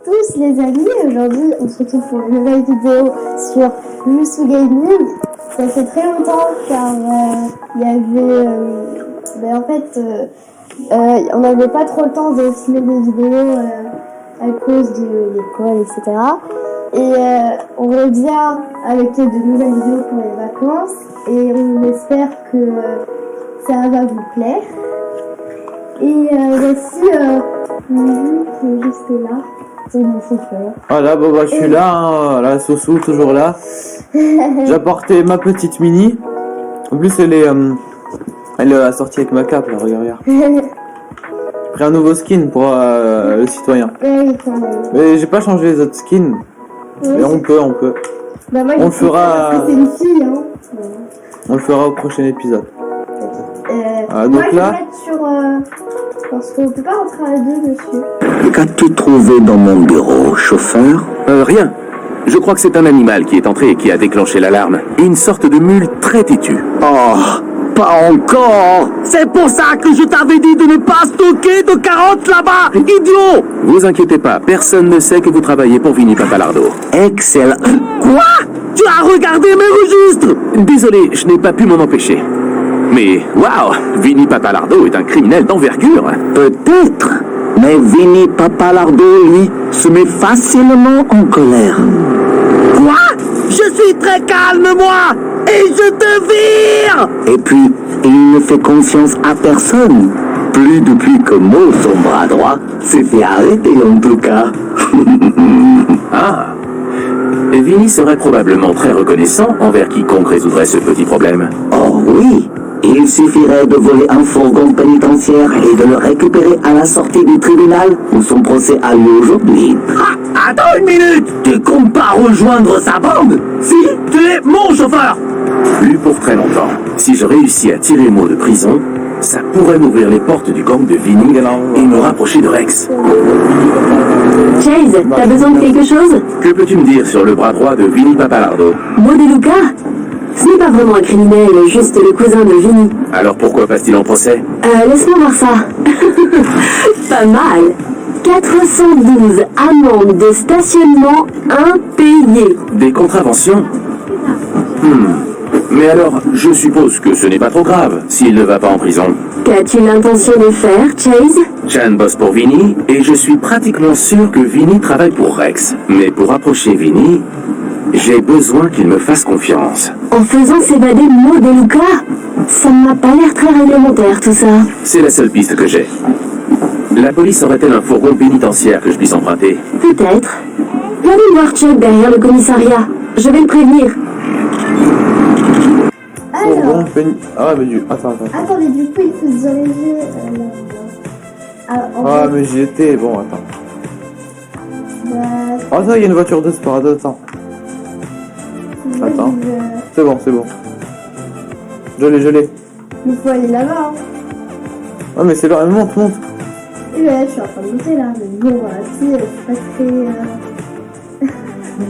tous les amis, aujourd'hui on se retrouve pour une nouvelle vidéo sur Jusou Gaming. Ça fait très longtemps car il y avait on n'avait pas trop le temps de filmer des vidéos à cause de l'école, etc. Et on revient avec de nouvelles vidéos pour les vacances et on espère que ça va vous plaire. Et voici Lulu qui est juste là. C'est mon chauffeur. Voilà, bon bah je suis là, hein, là, Soso, toujours là. J'ai apporté ma petite Mini. En plus elle est assortie avec ma cape là, regarde. J'ai pris un nouveau skin pour le citoyen. Mais j'ai pas changé les autres skins. Mais on peut. Bah moi, On le fera. C'est une fille, hein. On le fera au prochain épisode. Donc moi, là, je vais mettre sur parce qu'on peut pas rentrer à deux dessus. Qu'as-tu trouvé dans mon bureau, chauffeur? Rien. Je crois que c'est un animal qui est entré et qui a déclenché l'alarme. Une sorte de mule très têtue. Oh, pas encore! C'est pour ça que je t'avais dit de ne pas stocker de carottes là-bas, idiot! Vous inquiétez pas, personne ne sait que vous travaillez pour Vinny Papalardo. Excellent. Quoi? Tu as regardé mes registres? Désolé, je n'ai pas pu m'en empêcher. Mais, waouh, Vinny Papalardo est un criminel d'envergure. Peut-être. Mais Vinny Papalardo, lui, se met facilement en colère. Quoi? Je suis très calme, moi! Et je te vire! Et puis, il ne fait confiance à personne. Plus depuis que Mo, son bras droit, s'est fait arrêter en tout cas. Ah. Et Vinny serait probablement très reconnaissant envers quiconque résoudrait ce petit problème. Oh oui! Il suffirait de voler un fourgon pénitentiaire et de le récupérer à la sortie du tribunal où son procès a lieu aujourd'hui. Ah, attends une minute! Tu comptes pas rejoindre sa bande? Si, tu es mon chauffeur! Plus pour très longtemps. Si je réussis à tirer Mo de prison, ça pourrait m'ouvrir les portes du gang de Vinny et me rapprocher de Rex. Chase, t'as besoin de quelque chose? Que peux-tu me dire sur le bras droit de Vinny Papalardo? Mo De Luca? Ce n'est pas vraiment un criminel, juste le cousin de Vinny. Alors pourquoi passe-t-il en procès? Laisse-moi voir ça. Pas mal. 412 amendes de stationnement impayées. Des contraventions? Mais alors, je suppose que ce n'est pas trop grave s'il ne va pas en prison. Qu'as-tu l'intention de faire, Chase? Chan bosse pour Vinny et je suis pratiquement sûr que Vinny travaille pour Rex. Mais pour approcher Vinny, j'ai besoin qu'il me fasse confiance. En faisant s'évader Mo De Luca? Ça ne m'a pas l'air très réglementaire, tout ça. C'est la seule piste que j'ai. La police aurait-elle un fourgon pénitentiaire que je puisse emprunter? Peut-être. Viens aller voir Chuck derrière le commissariat. Je vais le prévenir. Alors, ah mais attends. attendez, du coup il faut se diriger Ah mais j'y étais, bon attends. Ah ça, il y a une voiture de sport, attends. Attends. C'est bon. Je l'ai. Il faut aller là-bas. Hein. Ah mais c'est là, monte. Et là, je suis en train de monter là, mais bon, voilà, si, c'est pas très...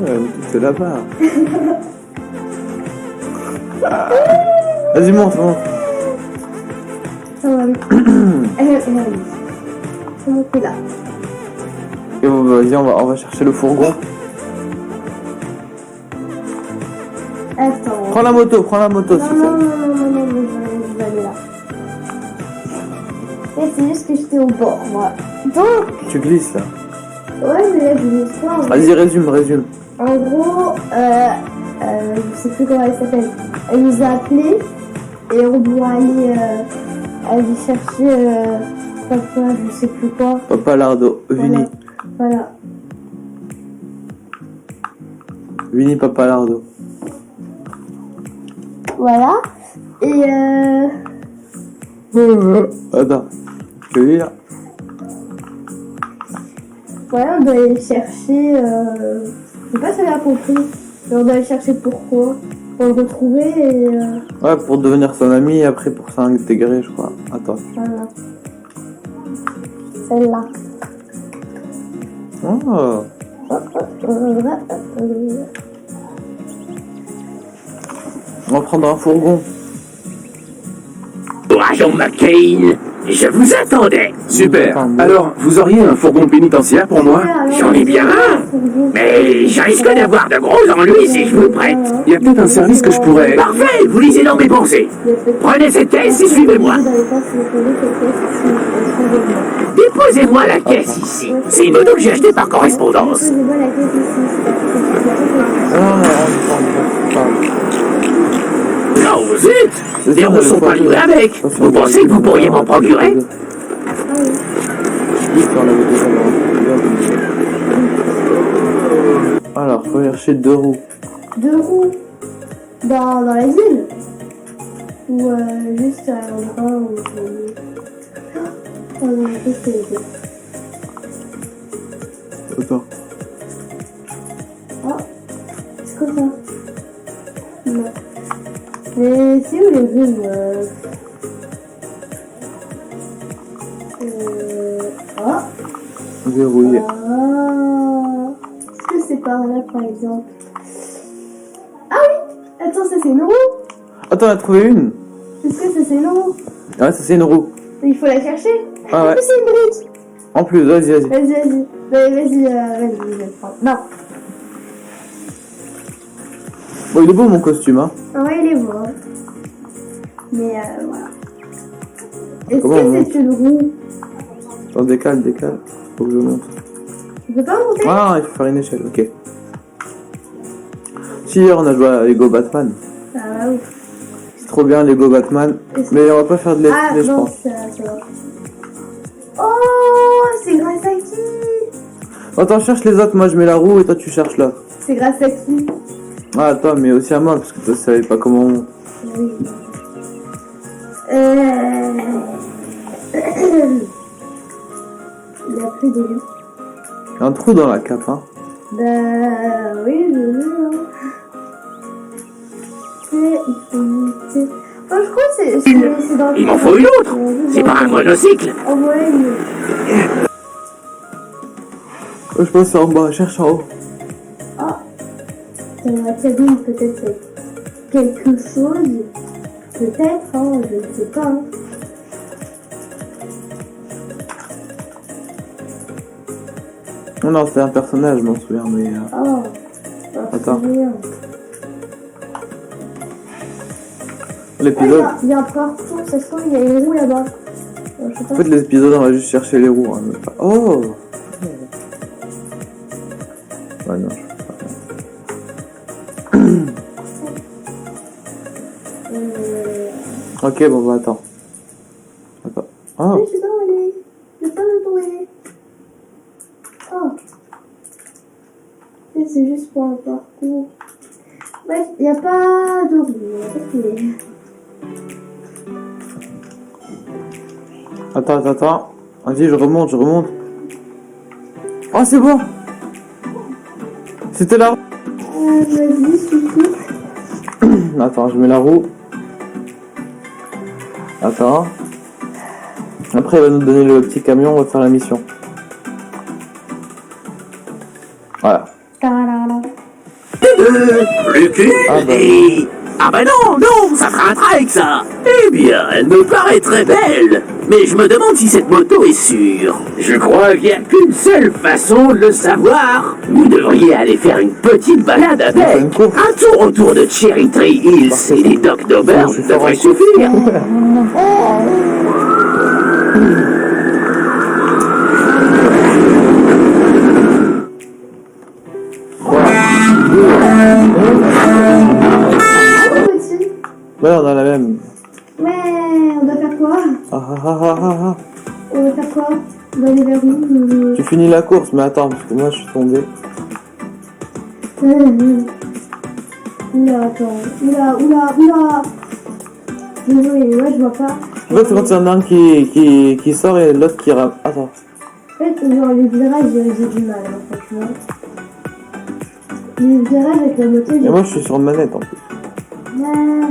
Ouais, c'est là-bas. Vas-y, monte. Ça va, faut monter là. Et bon, vas-y, on va chercher le fourgon. Attends. Prends la moto, s'il te plaît. Non, je vais aller là. Et c'est juste que j'étais au bord, moi. Donc... Tu glisses, là. Ouais, mais là, je ne sais pas. Vas-y, résume. En gros, je sais plus comment elle s'appelle. Elle nous a appelés et on doit aller chercher papa, je sais plus quoi. Papalardo, Vinny. Voilà. Vinny Papalardo. Voilà. Et Attends. Je vais là. voilà, on doit aller chercher. Je sais pas si elle a compris. Mais on doit aller chercher pourquoi. Pour le retrouver et. Ouais, pour devenir son ami et après pour s'intégrer, je crois. Attends. Voilà. Celle-là. Oh. On va prendre un fourgon. Agent McCain, Je vous attendais. Super. Attends, Alors, vous auriez un fourgon pénitentiaire pour moi? J'en ai bien un. Mais je risque d'avoir de gros ennuis si je vous le prête. Il y a peut-être un service que je pourrais... Parfait, vous lisez dans mes pensées. Prenez cette caisse et suivez-moi. Déposez-moi la caisse ici. C'est une moto que j'ai achetée par correspondance. Posez-moi la caisse ici. Non, zut! Les roues sont pas livrées avec. Vous pensez que vous pourriez m'en procurer? Alors, faut chercher 2 roues. 2 roues dans la ville ou juste à l'endroit où oh non, qu'est-ce que c'est? Attends. Oh, c'est quoi ça? Non. Mais c'est où les rues oh. Verrouillé. Ah. Est-ce que c'est par là par exemple? Ah oui! Attends, ça c'est une roue! Attends, on a trouvé une. Est-ce que ça c'est une roue? Ouais, ça c'est une roue. Il faut la chercher? Ah ouais. En plus c'est une brique! En plus, vas-y. Vas-y, vas-y. Vas-y, je vais le prendre. Non. Bon, il est beau mon costume, hein. Ouais, il est beau. Hein. Mais voilà. Est-ce Comment que on monte? c'est une roue? Attends, décale. Faut que je monte. Tu peux pas monter? Ah, il faut faire une échelle, ok. Si, hier on a joué à Lego Batman. Ah bah oui. C'est trop bien Lego Batman. Mais on va pas faire de let's Ah play, je non, pense. ça va. Oh, c'est grâce à qui? Attends, cherche les autres, moi je mets la roue et toi tu cherches là. C'est grâce à qui? Ah, attends, mais aussi à moi, parce que toi tu savais pas comment on... Oui. Il a pris des lieux. Il y a un trou dans la cape, hein. Bah oui, je veux. Hein. Il faut monter. Oh, je crois que c'est dans le... Il m'en faut une autre. C'est pas un monocycle. Oh ouais, Je pense que c'est en bas, cherche en haut. dans la cabine peut-être quelque chose. Peut-être, hein, je ne sais pas. Hein. Non, c'était un personnage, je m'en souviens, mais... Oh, Attends. c'est rien. L'épisode... Il y a un parcours, ça se trouve, il y a une roue là-bas. Je sais En pas. fait, l'épisode, on va juste chercher les roues. Hein, mais pas... Oh! Ouais, non, je peux pas. Ok, bon, bah, attends. Oh! Je sais pas où elle est. Je sais pas où elle est. Oh. Et c'est juste pour un parcours. Ouais, il n'y a pas de roue. Ok. Attends. Vas-y, je remonte. Oh, c'est bon! C'était là! Vas-y, suffit. Attends, je mets la roue. Attends. Après, il va nous donner le petit camion, on va faire la mission. Voilà. Ta-da-da. Plus qu'une Ah bah. et... Ah bah non, ça fera un trek ça. Eh bien, elle me paraît très belle. Mais je me demande si cette moto est sûre. Je crois qu'il n'y a qu'une seule façon de le savoir. Vous devriez aller faire une petite balade faire avec. une course. Un tour autour de Cherry Tree Hills et les docks d'Auburn Je suis fort devrait en suffire. Petit. Ouais, on a la même. Ouais, on doit faire quoi? Ah. On va faire quoi? On va aller vers où? Tu finis la course, mais attends, parce que moi je suis tombé. Oula, attends. Oula. Désolé, ouais, je vois pas. En fait, c'est quand il y en a un qui sort et l'autre qui rame. Attends. En fait, genre, les virages, j'ai du mal, hein, franchement. Les virages avec la moto, Et moi je suis sur manette en plus. Ah,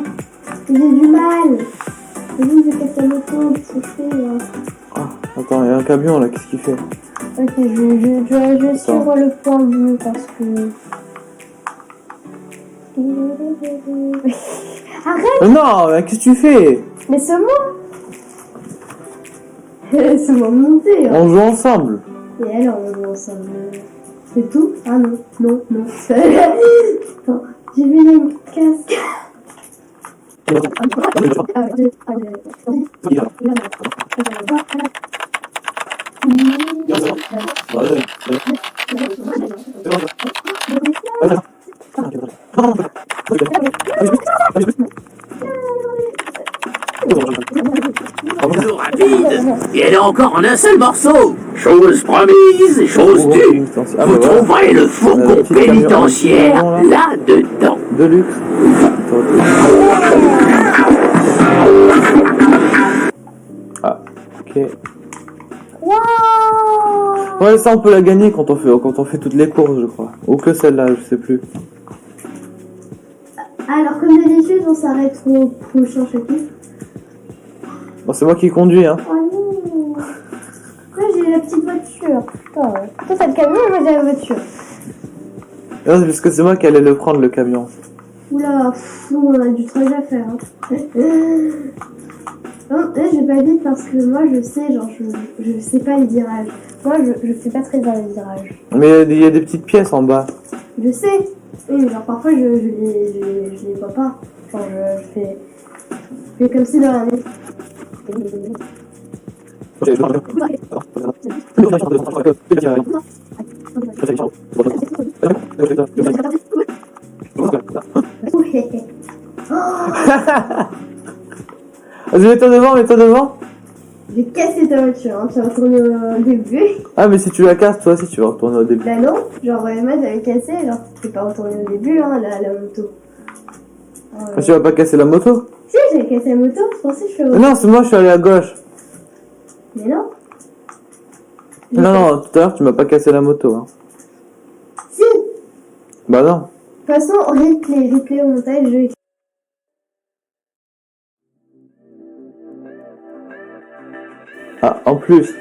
j'ai du mal. Vas-y, je casse la moto, c'est fait, là. Ah, attends, il y a un camion là, qu'est-ce qu'il fait? Ok, je vais suivre le point bleu parce que... Arrête! Mais non, mais qu'est-ce que tu fais? Mais c'est moi! Laisse-moi monter. Hein. On joue ensemble. Et alors, on joue ensemble. C'est tout? Ah non, non, non. Attends, j'ai vu une casque. Plutôt rapide. Et elle est encore en un seul morceau. Chose promise, chose due. Ah, Vous bah, voilà. trouverez le fourgon Petit camion. pénitentiaire Camion, là-dedans. De luxe. Ah, ok. Waouh! Ouais, ça on peut la gagner quand on fait toutes les courses, je crois. Ou que celle-là, je sais plus. Alors, comme d'habitude, on s'arrête au prochain chapitre. Bon, c'est moi qui conduis, hein. Oh non! Moi, j'ai la petite voiture. Putain, ouais. Toi, t'as le camion et moi, j'ai la voiture. Non, c'est parce que c'est moi qui allais le prendre, le camion. Oula, nous, on a du trajet à faire. Hein. Non, là, je vais pas vite parce que moi, je sais, genre, je sais pas les virages. Moi, je fais pas très bien les virages. Mais il y a des petites pièces en bas. Je sais. Oui, mais genre, parfois, je les vois pas. Genre, je fais comme si de rien n'était. Vas-y, mets-toi devant. J'ai cassé ta voiture, hein. Tu vas retourner au début. Ah, mais si tu la casses, toi aussi, tu vas retourner au début. Bah non, genre, moi, j'avais cassé, alors tu peux pas retourner au début, hein, la moto. Ah, tu vas pas casser la moto? Si, j'avais cassé la moto, je pensais que je fais. Non, c'est moi, je suis allé à gauche. Mais non. Non, tout à l'heure, tu m'as pas cassé la moto, hein. Si. De Bah non. toute façon, replay au montage, je vais. Ah, en plus.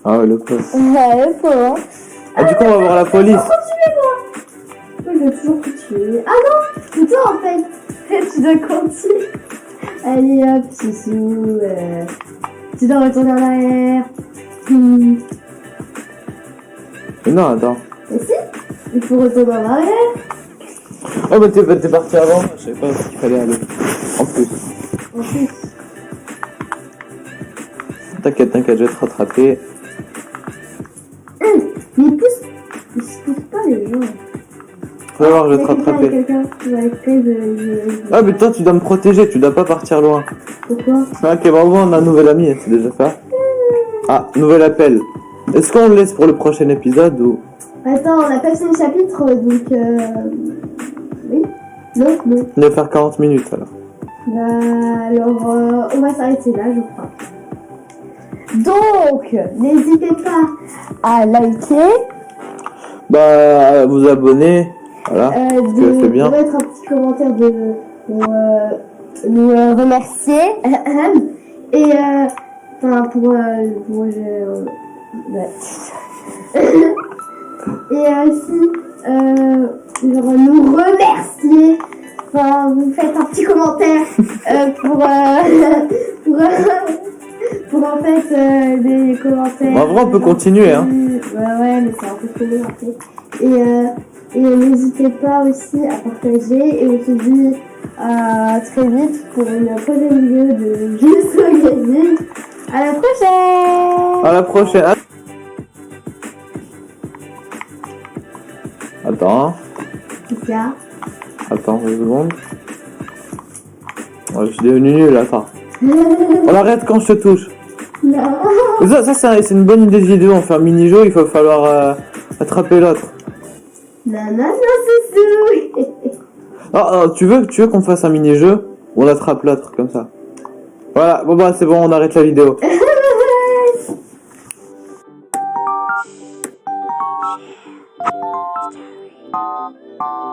Ah ouais, le poste. Ouais, faut, hein. Ah, du coup, on va voir la police. Moi, je vais toujours te tuer. Ah non, c'est toi en fait. Tu dois continuer. Allez hop, Sissou. Tu dois retourner en arrière. Mais non, attends. Et si, il faut retourner en arrière. Ah, bah t'es parti avant. Je savais pas où il fallait aller. En plus. En plus. T'inquiète, je vais te rattraper. Mais ils poussent pas les gens. Faut voir, je vais te Il y a rattraper. quelqu'un. Ah, mais toi, tu dois me protéger, tu dois pas partir loin. Pourquoi? Ah, ok, bon, on a un nouvel ami, c'est déjà ça. Ah, nouvel appel. Est-ce qu'on le laisse pour le prochain épisode ou... Attends, on a pas fini le chapitre, donc oui. Non. On va faire 40 minutes alors. Bah, alors, on va s'arrêter là, je crois. Donc, n'hésitez pas à liker, Bah, vous abonner. Voilà. de c'est bien. mettre un petit commentaire pour nous remercier. Et, enfin, et aussi, genre, nous remercier. Enfin, vous faites un petit commentaire pour en fait des commentaires. En vrai, on peut continuer, hein. Ouais, mais c'est un peu trop long après. Et n'hésitez pas aussi à partager. Et on se dit à très vite pour une prochaine vidéo de Juste Gaming. À la prochaine! À la prochaine. Attends, Qu'est-ce qu'il y a? attends, une seconde. Oh, je suis devenu nul, attends. On arrête quand je te touche. Non. Mais ça c'est une bonne idée de vidéo. On fait un mini-jeu, il va falloir attraper l'autre. Non, c'est tout. Ah, tu veux qu'on fasse un mini-jeu où on attrape l'autre, comme ça. Voilà, bon bah c'est bon, on arrête la vidéo.